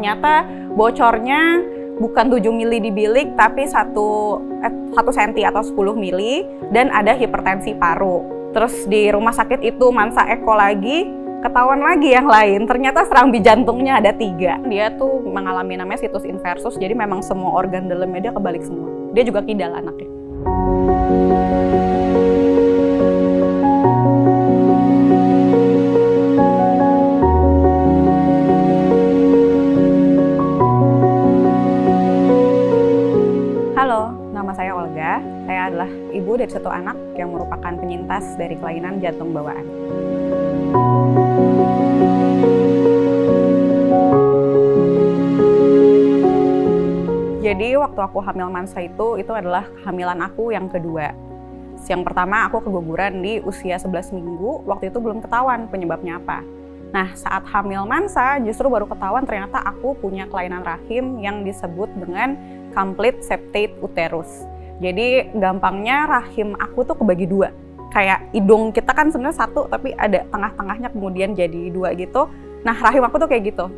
ternyata bocornya bukan 7 mili di bilik, tapi 1 senti atau 10 mili, dan ada hipertensi paru. Terus di rumah sakit itu Mansa eko lagi, ketahuan lagi yang lain, ternyata serambi jantungnya ada 3. Dia tuh mengalami namanya situs inversus, jadi memang semua organ dalamnya dia kebalik semua. Dia juga kidal anaknya. Halo, nama saya Olga. Saya adalah ibu dari 1 anak yang merupakan penyintas dari kelainan jantung bawaan. Jadi waktu aku hamil Mansa itu adalah kehamilan aku yang kedua. Yang pertama aku keguguran di usia 11 minggu, waktu itu belum ketahuan penyebabnya apa. Nah, saat hamil Mansa justru baru ketahuan ternyata aku punya kelainan rahim yang disebut dengan complete septate uterus. Jadi gampangnya rahim aku tuh kebagi 2. Kayak hidung kita kan sebenarnya 1 tapi ada tengah-tengahnya kemudian jadi 2 gitu. Nah, rahim aku tuh kayak gitu.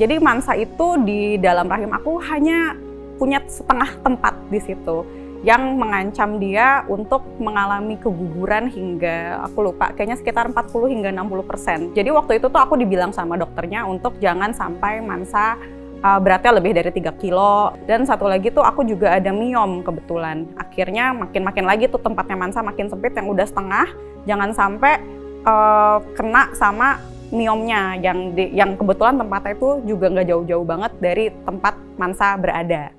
Jadi Mansa itu di dalam rahim aku hanya punya setengah tempat di situ yang mengancam dia untuk mengalami keguguran hingga, aku lupa, kayaknya sekitar 40 hingga 60%. Jadi waktu itu tuh aku dibilang sama dokternya untuk jangan sampai Mansa beratnya lebih dari 3 kilo. Dan satu lagi tuh aku juga ada miom kebetulan. Akhirnya makin lagi tuh tempatnya Mansa makin sempit, yang udah setengah, jangan sampai kena sama miomnya yang kebetulan tempatnya itu juga nggak jauh-jauh banget dari tempat Mansa berada.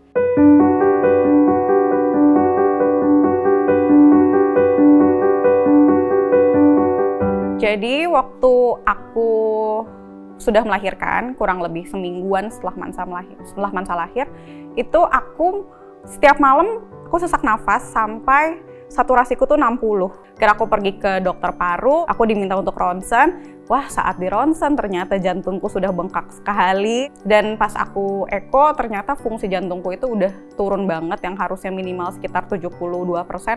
Jadi waktu aku sudah melahirkan, kurang lebih semingguan setelah Mansa lahir, itu aku setiap malam aku sesak nafas sampai saturasiku tuh 60. Kira aku pergi ke dokter paru, aku diminta untuk ronsen. Wah, saat di ronsen ternyata jantungku sudah bengkak sekali. Dan pas aku eko, ternyata fungsi jantungku itu udah turun banget, yang harusnya minimal sekitar 72%,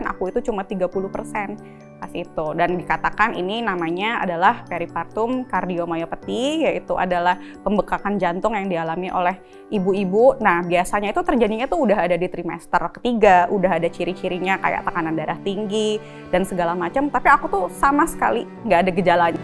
aku itu cuma 30% pas itu. Dan dikatakan ini namanya adalah peripartum cardiomyopathy, yaitu adalah pembekakan jantung yang dialami oleh ibu-ibu. Nah, biasanya itu terjadinya tuh udah ada di trimester ketiga, udah ada ciri-cirinya kayak tekanan darah tinggi dan segala macam, tapi aku tuh sama sekali nggak ada gejalanya.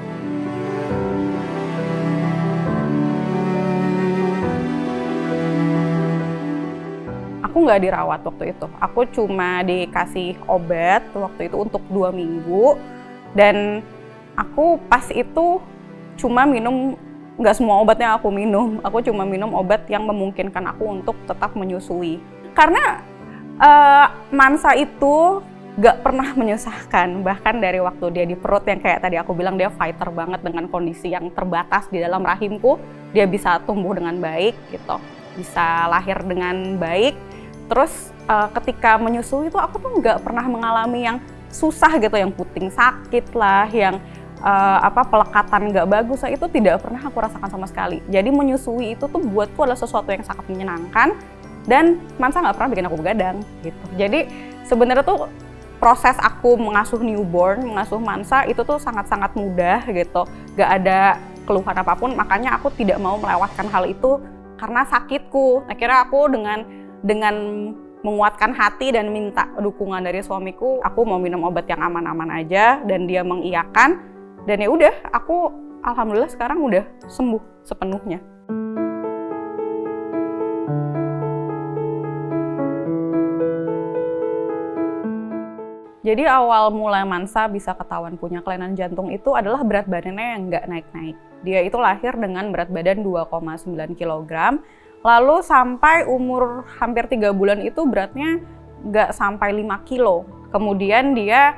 Aku nggak dirawat waktu itu, aku cuma dikasih obat waktu itu untuk 2 minggu, dan aku pas itu cuma minum, nggak semua obatnya aku minum, aku cuma minum obat yang memungkinkan aku untuk tetap menyusui. Karena Mansa itu nggak pernah menyusahkan, bahkan dari waktu dia di perut yang kayak tadi aku bilang, dia fighter banget dengan kondisi yang terbatas di dalam rahimku, dia bisa tumbuh dengan baik gitu, bisa lahir dengan baik. Terus ketika menyusui itu aku tuh nggak pernah mengalami yang susah gitu, yang puting sakit lah, yang pelekatan nggak bagus, itu tidak pernah aku rasakan sama sekali. Jadi menyusui itu tuh buatku adalah sesuatu yang sangat menyenangkan, dan Mansa nggak pernah bikin aku begadang gitu. Jadi sebenarnya tuh proses aku mengasuh newborn, mengasuh Mansa itu tuh sangat-sangat mudah gitu, nggak ada keluhan apapun. Makanya aku tidak mau melewatkan hal itu karena sakitku. Akhirnya aku dengan menguatkan hati dan minta dukungan dari suamiku, aku mau minum obat yang aman-aman aja, dan dia mengiyakan. Dan ya udah, aku alhamdulillah sekarang udah sembuh sepenuhnya. Jadi awal mulai Mansa bisa ketahuan punya kelainan jantung itu adalah berat badannya yang nggak naik-naik. Dia itu lahir dengan berat badan 2,9 kg, lalu sampai umur hampir 3 bulan itu beratnya nggak sampai 5 kilo. Kemudian dia,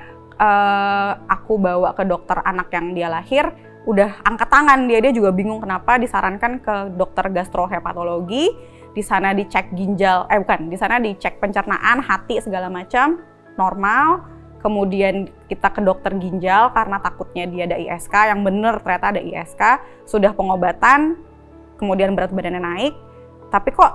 aku bawa ke dokter anak yang dia lahir, udah angkat tangan, dia juga bingung kenapa, disarankan ke dokter gastrohepatologi. Di sana dicek ginjal, di sana dicek pencernaan, hati, segala macam, normal. Kemudian kita ke dokter ginjal karena takutnya dia ada ISK, yang bener ternyata ada ISK, sudah pengobatan, kemudian berat badannya naik. Tapi kok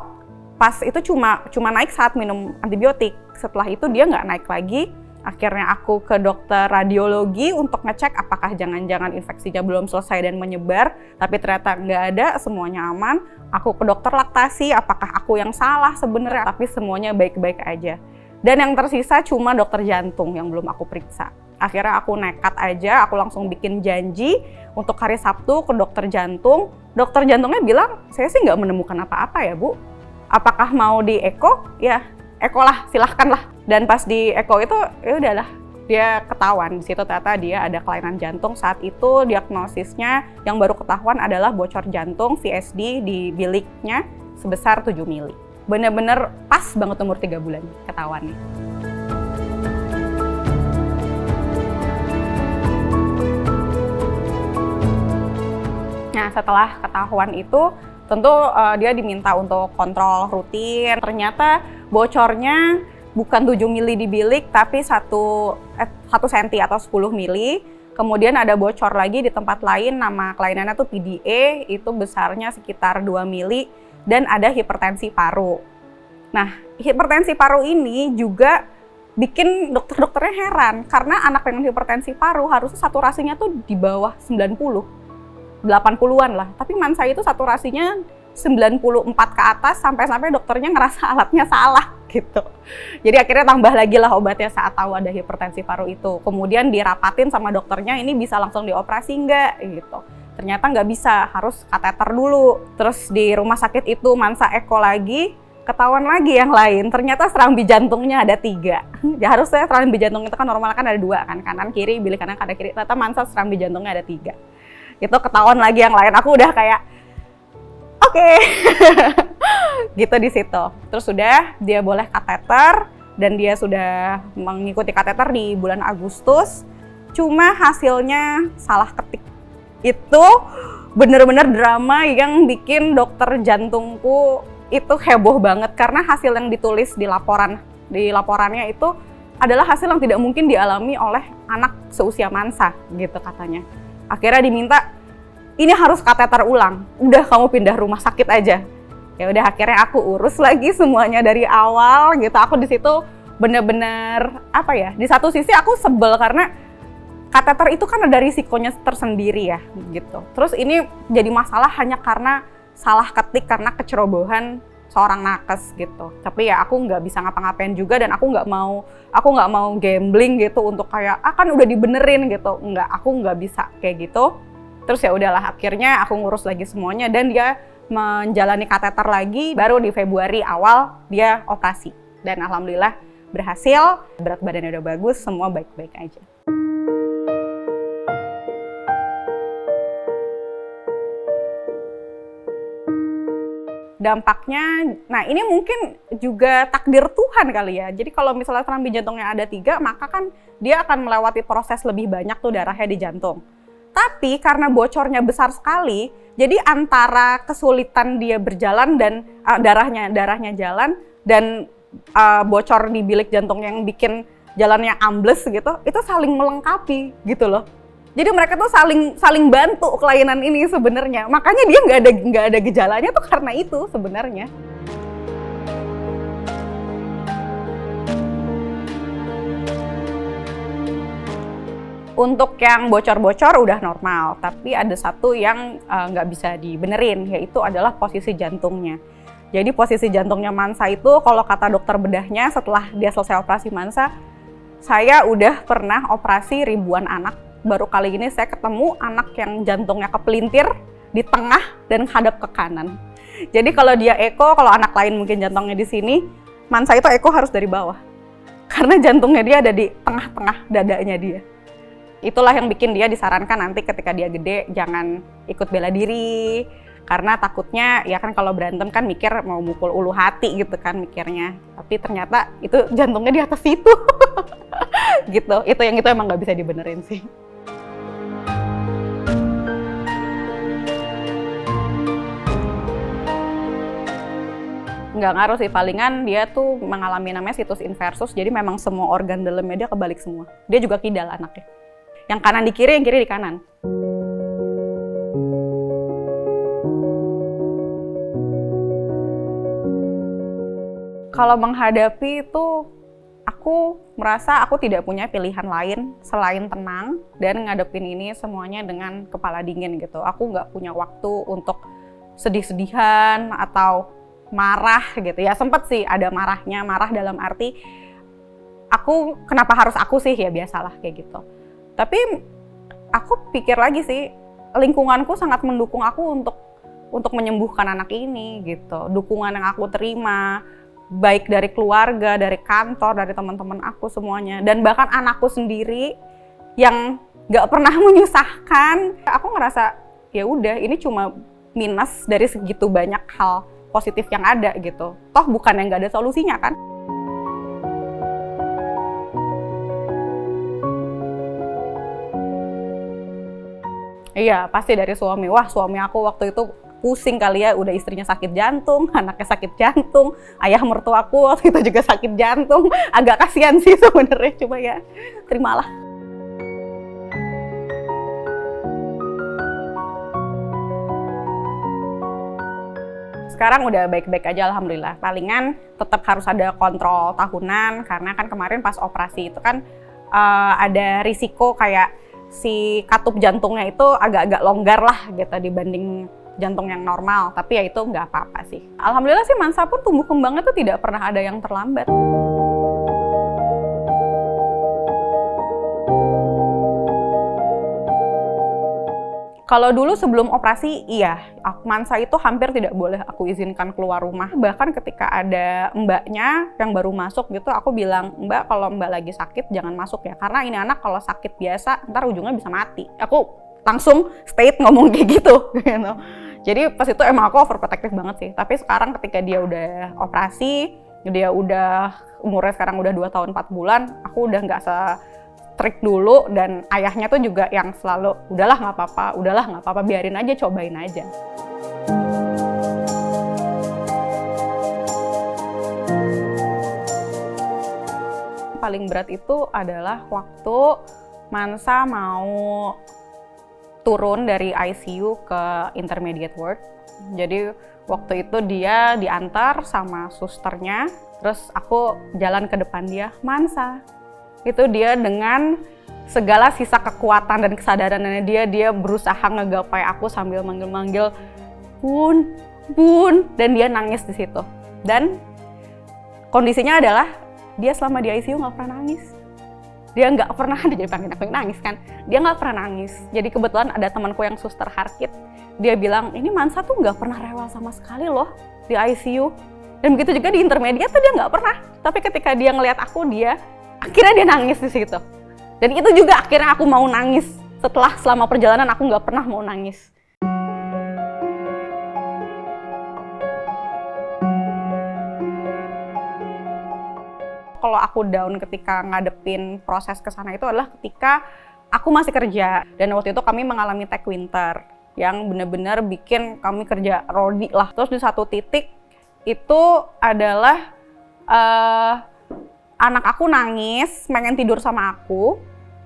pas itu cuma naik saat minum antibiotik, setelah itu dia nggak naik lagi. Akhirnya aku ke dokter radiologi untuk ngecek apakah jangan-jangan infeksinya belum selesai dan menyebar, tapi ternyata nggak ada, semuanya aman. Aku ke dokter laktasi, apakah aku yang salah sebenarnya, tapi semuanya baik-baik aja. Dan yang tersisa cuma dokter jantung yang belum aku periksa. Akhirnya aku nekat aja, aku langsung bikin janji untuk hari Sabtu ke dokter jantung. Dokter jantungnya bilang, saya sih nggak menemukan apa-apa ya Bu. Apakah mau di eko? Ya, eko lah, silahkan lah. Dan pas di eko itu, ya udahlah, dia ketahuan. Di situ ternyata dia ada kelainan jantung. Saat itu diagnosisnya yang baru ketahuan adalah bocor jantung VSD di biliknya sebesar 7 mili. Bener-bener pas banget umur 3 bulan ketahuannya. Nah, setelah ketahuan itu, tentu dia diminta untuk kontrol rutin. Ternyata bocornya bukan 7 mili di bilik, tapi 1 cm atau 10 mili. Kemudian ada bocor lagi di tempat lain, nama kelainannya tuh PDA, itu besarnya sekitar 2 mili, dan ada hipertensi paru. Nah, hipertensi paru ini juga bikin dokter-dokternya heran, karena anak dengan hipertensi paru harusnya saturasinya tuh di bawah 90, 80-an lah. Tapi Mansa itu saturasinya 94 ke atas, sampai-sampai dokternya ngerasa alatnya salah gitu. Jadi akhirnya tambah lagi lah obatnya saat tahu ada hipertensi paru itu. Kemudian dirapatin sama dokternya, ini bisa langsung dioperasi nggak gitu. Ternyata nggak bisa, harus kateter dulu. Terus di rumah sakit itu Mansa eko lagi, ketahuan lagi yang lain. Ternyata serambi jantungnya ada 3. Ya harusnya serambi jantung itu kan normal kan ada 2 kan, kanan kiri, bilik kanan kanan kiri. Ternyata Mansa serambi jantungnya ada 3. Itu ketahuan lagi yang lain. Aku udah kayak oke. Gitu di situ. Terus sudah dia boleh kateter dan dia sudah mengikuti kateter di bulan Agustus. Cuma hasilnya salah ketik. Itu bener-bener drama yang bikin dokter jantungku itu heboh banget karena hasil yang ditulis di laporannya itu adalah hasil yang tidak mungkin dialami oleh anak seusia Mansa gitu katanya. Akhirnya diminta ini harus kateter ulang. Udah kamu pindah rumah sakit aja. Ya udah akhirnya aku urus lagi semuanya dari awal gitu. Aku di situ bener-bener apa ya? Di satu sisi aku sebel karena kateter itu kan ada risikonya tersendiri ya gitu. Terus ini jadi masalah hanya karena salah ketik karena kecerobohan seorang nakes gitu. Tapi ya aku nggak bisa ngapa-ngapain juga dan aku nggak mau gambling gitu untuk kayak kan udah dibenerin gitu. Aku nggak bisa kayak gitu. Terus ya udahlah akhirnya aku ngurus lagi semuanya dan dia menjalani kateter lagi baru di Februari awal dia operasi. Dan alhamdulillah berhasil, berat badannya udah bagus, semua baik-baik aja. Dampaknya, nah ini mungkin juga takdir Tuhan kali ya. Jadi kalau misalnya serambi jantungnya ada 3, maka kan dia akan melewati proses lebih banyak tuh darahnya di jantung. Tapi karena bocornya besar sekali, jadi antara kesulitan dia berjalan dan darahnya jalan dan bocor di bilik jantung yang bikin jalannya ambles gitu, itu saling melengkapi gitu loh. Jadi mereka tuh saling bantu kelainan ini sebenarnya. Makanya dia nggak ada gejalanya tuh karena itu sebenarnya. Untuk yang bocor-bocor udah normal, tapi ada satu yang nggak bisa dibenerin, yaitu adalah posisi jantungnya. Jadi posisi jantungnya Mansa itu, kalau kata dokter bedahnya setelah dia selesai operasi Mansa, saya udah pernah operasi ribuan anak. Baru kali ini saya ketemu anak yang jantungnya kepelintir di tengah dan hadap ke kanan. Jadi kalau dia eko, kalau anak lain mungkin jantungnya di sini, Mansa itu eko harus dari bawah. Karena jantungnya dia ada di tengah-tengah dadanya dia. Itulah yang bikin dia disarankan nanti ketika dia gede jangan ikut bela diri. Karena takutnya ya kan kalau berantem kan mikir mau mukul ulu hati gitu kan mikirnya. Tapi ternyata itu jantungnya di atas situ. Gitu, itu emang nggak bisa dibenerin sih. Nggak ngaruh sih, palingan dia tuh mengalami namanya situs inversus, jadi memang semua organ dalamnya dia kebalik semua. Dia juga kidal anaknya. Yang kanan di kiri, yang kiri di kanan. Kalau menghadapi itu, aku aku merasa aku tidak punya pilihan lain selain tenang dan ngadepin ini semuanya dengan kepala dingin gitu. Aku nggak punya waktu untuk sedih-sedihan atau marah gitu ya. Sempet sih ada marahnya, marah dalam arti aku kenapa harus aku sih, ya biasalah kayak gitu. Tapi aku pikir lagi sih, lingkunganku sangat mendukung aku untuk menyembuhkan anak ini gitu. Dukungan yang aku terima baik dari keluarga, dari kantor, dari teman-teman aku semuanya, dan bahkan anakku sendiri yang nggak pernah menyusahkan. Aku ngerasa ya udah, ini cuma minus dari segitu banyak hal positif yang ada gitu. Toh bukan yang nggak ada solusinya kan? Iya, pasti dari suami. Wah, suami aku waktu itu pusing kali ya, udah istrinya sakit jantung, anaknya sakit jantung, ayah mertuaku waktu itu juga sakit jantung. Agak kasihan sih sebenarnya, cuma ya terimalah. Sekarang udah baik-baik aja alhamdulillah. Palingan tetap harus ada kontrol tahunan karena kan kemarin pas operasi itu kan ada risiko kayak si katup jantungnya itu agak-agak longgar lah gitu dibanding jantung yang normal, tapi ya itu nggak apa-apa sih. Alhamdulillah sih Mansa pun tumbuh kembangnya tuh tidak pernah ada yang terlambat. Kalau dulu sebelum operasi, iya, Mansa itu hampir tidak boleh aku izinkan keluar rumah. Bahkan ketika ada mbaknya yang baru masuk gitu, aku bilang, Mbak kalau mbak lagi sakit jangan masuk ya, karena ini anak kalau sakit biasa ntar ujungnya bisa mati. Aku langsung state ngomong kayak gitu. Jadi pas itu emang aku overprotective banget sih. Tapi sekarang ketika dia udah operasi, dia udah umurnya sekarang udah 2 tahun 4 bulan, aku udah nggak strict dulu, dan ayahnya tuh juga yang selalu udahlah nggak apa-apa, biarin aja, cobain aja. Paling berat itu adalah waktu Mansa mau turun dari ICU ke intermediate ward. Jadi waktu itu dia diantar sama susternya, terus aku jalan ke depan dia, Mansa. Itu dia dengan segala sisa kekuatan dan kesadarannya dia berusaha ngegapai aku sambil manggil-manggil, Bun, Bun, dan dia nangis di situ. Dan kondisinya adalah dia selama di ICU nggak pernah nangis. Dia nggak pernah, jadi panggil aku nangis kan, dia nggak pernah nangis. Jadi kebetulan ada temanku yang suster heart-kit, dia bilang, ini Mansa tuh nggak pernah rewel sama sekali loh di ICU. Dan begitu juga di intermediate tuh dia nggak pernah. Tapi ketika dia ngelihat aku, akhirnya dia nangis di situ. Dan itu juga akhirnya aku mau nangis. Setelah selama perjalanan aku nggak pernah mau nangis. Kalau aku down ketika ngadepin proses kesana itu adalah ketika aku masih kerja. Dan waktu itu kami mengalami tech winter yang benar-benar bikin kami kerja rodi lah. Terus di satu titik itu adalah anak aku nangis, pengen tidur sama aku.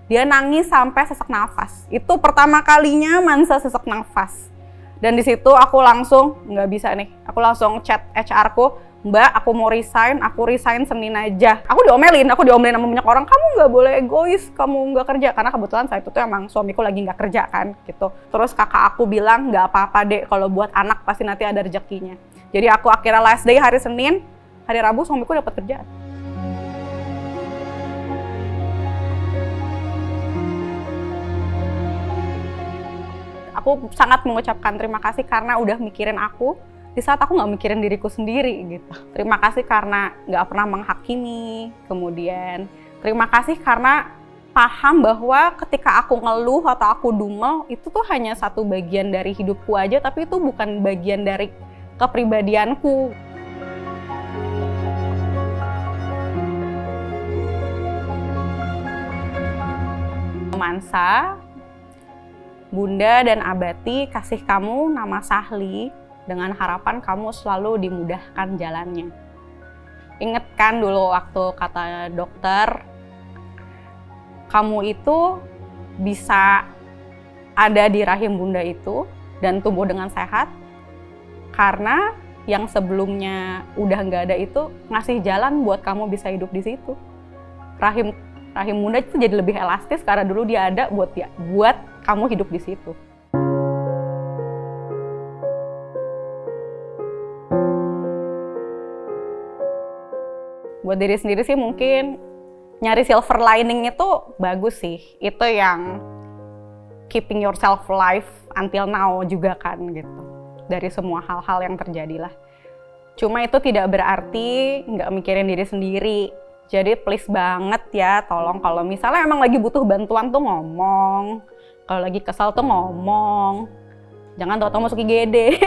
Dia nangis sampai sesak nafas. Itu pertama kalinya Mansa sesak nafas. Dan di situ aku langsung nggak bisa nih. Aku langsung chat HR-ku, Mbak, aku mau resign, aku resign Senin aja. Aku diomelin sama banyak orang, kamu nggak boleh egois, kamu nggak kerja. Karena kebetulan saat itu tuh emang suamiku lagi nggak kerja kan, gitu. Terus kakak aku bilang, nggak apa-apa dek, kalau buat anak pasti nanti ada rezekinya. Jadi aku akhirnya last day hari Senin, hari Rabu suamiku dapat kerjaan. Aku sangat mengucapkan terima kasih karena udah mikirin aku di saat aku nggak mikirin diriku sendiri gitu. Terima kasih karena nggak pernah menghakimi, kemudian terima kasih karena paham bahwa ketika aku ngeluh atau aku dumel, itu tuh hanya satu bagian dari hidupku aja, tapi itu bukan bagian dari kepribadianku. Mansa, Bunda dan Abati kasih kamu nama Sahli dengan harapan kamu selalu dimudahkan jalannya. Ingat kan dulu waktu kata dokter, kamu itu bisa ada di rahim Bunda itu dan tumbuh dengan sehat karena yang sebelumnya udah nggak ada itu ngasih jalan buat kamu bisa hidup di situ. rahim bunda itu jadi lebih elastis karena dulu dia ada buat kamu hidup di situ. Buat diri sendiri sih mungkin nyari silver lining itu bagus sih. Itu yang keeping yourself alive until now juga kan gitu. Dari semua hal-hal yang terjadi lah. Cuma itu tidak berarti nggak mikirin diri sendiri. Jadi please banget ya, tolong kalau misalnya emang lagi butuh bantuan tuh ngomong. Kalau lagi kesal tuh ngomong. Jangan tau-tau masuk IGD.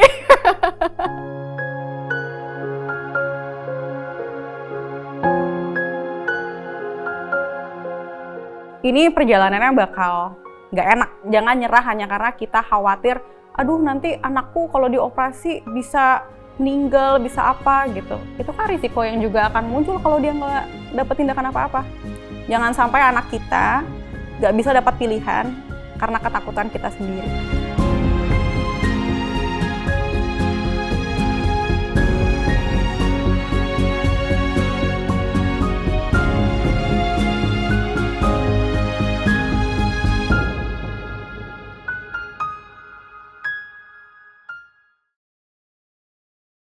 Ini perjalanannya bakal nggak enak. Jangan nyerah hanya karena kita khawatir, aduh nanti anakku kalau dioperasi bisa meninggal, bisa apa gitu. Itu kan risiko yang juga akan muncul kalau dia nggak dapat tindakan apa-apa. Jangan sampai anak kita nggak bisa dapat pilihan karena ketakutan kita sendiri.